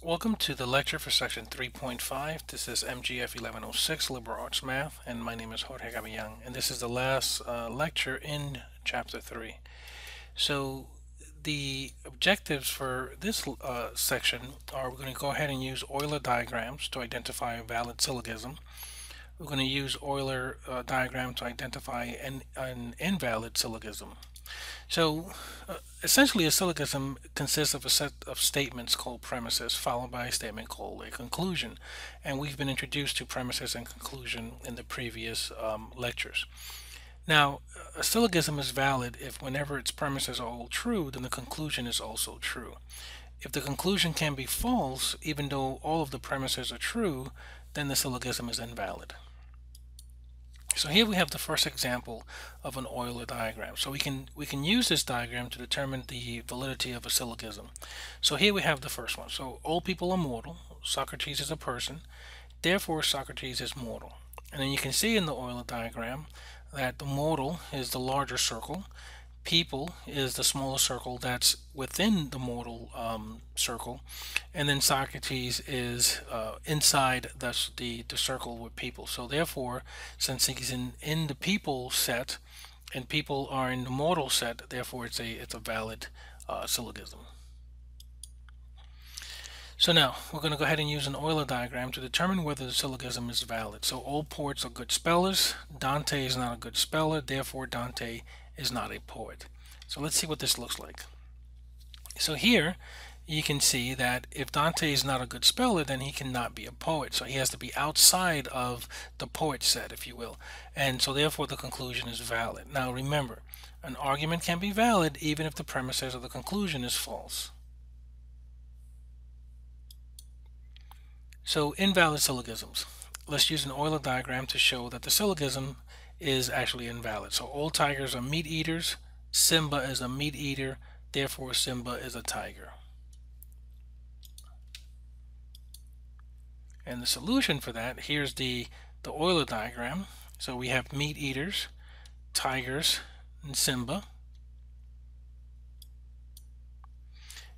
Welcome to the lecture for section 3.5. This is MGF 1106 Liberal Arts Math, and my name is Jorge, and this is the last lecture in chapter 3. So the objectives for this section are: we're going to go ahead and use Euler diagrams to identify a valid syllogism. We're going to use Euler diagram to identify an invalid syllogism. So essentially a syllogism consists of a set of statements called premises followed by a statement called a conclusion, and we've been introduced to premises and conclusion in the previous lectures. Now a syllogism is valid if whenever its premises are all true, then the conclusion is also true. If the conclusion can be false even though all of the premises are true, then the syllogism is invalid. So here we have the first example of an Euler diagram. So we can use this diagram to determine the validity of a syllogism. So here we have the first one. So all people are mortal. Socrates is a person. Therefore Socrates is mortal. And then you can see in the Euler diagram that the mortal is the larger circle. People is the smaller circle that's within the mortal circle, and then Socrates is inside the circle with people. So therefore, since he's in the people set and people are in the mortal set, therefore it's a valid syllogism. So now we're going to go ahead and use an Euler diagram to determine whether the syllogism is valid. So all poets are good spellers. Dante is not a good speller, therefore Dante is not a poet. So let's see what this looks like. So here you can see that if Dante is not a good speller, then he cannot be a poet. So he has to be outside of the poet set, if you will. And so therefore the conclusion is valid. Now remember, an argument can be valid even if the premises of the conclusion is false. So invalid syllogisms. Let's use an Euler diagram to show that the syllogism is actually invalid. So all tigers are meat eaters. Simba is a meat eater. Therefore Simba is a tiger. And the solution for that, here's the Euler diagram. So we have meat eaters, tigers, and Simba.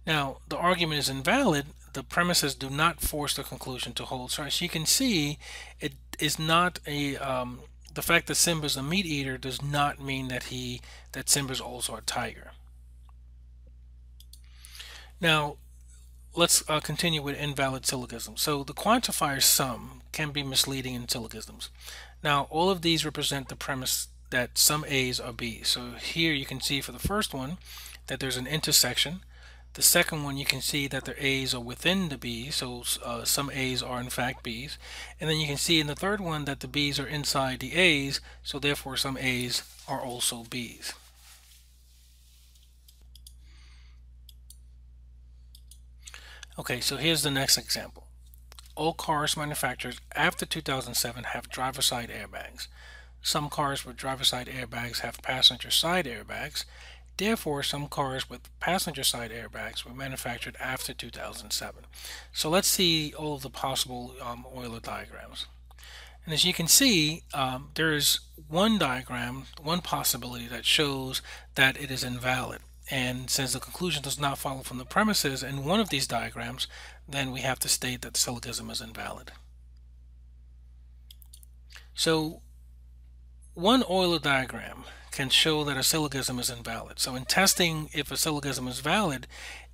Now the argument is invalid. The premises do not force the conclusion to hold. So as you can see, it is not a the fact that Simba is a meat eater does not mean that Simba is also a tiger. Now let's continue with invalid syllogisms. So the quantifier sum can be misleading in syllogisms. Now all of these represent the premise that some A's are B's. So here you can see for the first one that there's an intersection. The second one, you can see that the A's are within the B's, so some A's are in fact B's. And then you can see in the third one that the B's are inside the A's, so therefore some A's are also B's. Okay, so here's the next example. All cars manufactured after 2007 have driver side airbags. Some cars with driver side airbags have passenger side airbags. Therefore, some cars with passenger side airbags were manufactured after 2007. So let's see all of the possible Euler diagrams. And as you can see, there is one diagram, one possibility that shows that it is invalid. And since the conclusion does not follow from the premises in one of these diagrams, then we have to state that the syllogism is invalid. So one Euler diagram can show that a syllogism is invalid. So in testing if a syllogism is valid,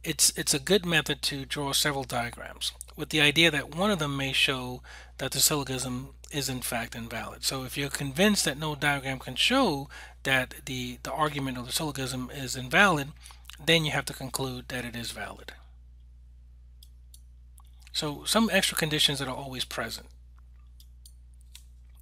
it's a good method to draw several diagrams with the idea that one of them may show that the syllogism is in fact invalid. So if you're convinced that no diagram can show that the argument of the syllogism is invalid, then you have to conclude that it is valid. So some extra conditions that are always present.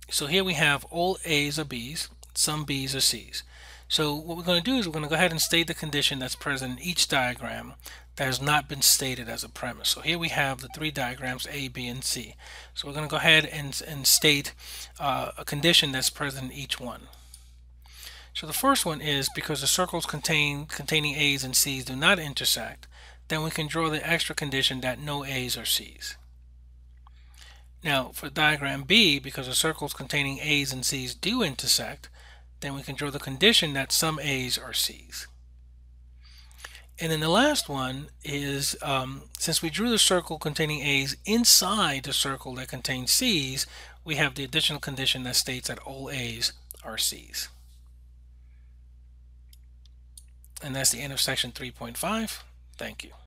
So here we have all A's are B's, some B's are C's. So what we're going to do is we're going to go ahead and state the condition that's present in each diagram that has not been stated as a premise. So here we have the three diagrams A, B, and C. So we're going to go ahead and state a condition that's present in each one. So the first one is because the circles containing A's and C's do not intersect, then we can draw the extra condition that no A's or C's. Now for diagram B, because the circles containing A's and C's do intersect, then we can draw the condition that some A's are C's. And then the last one is, since we drew the circle containing A's inside the circle that contains C's, we have the additional condition that states that all A's are C's. And that's the end of section 3.5. Thank you.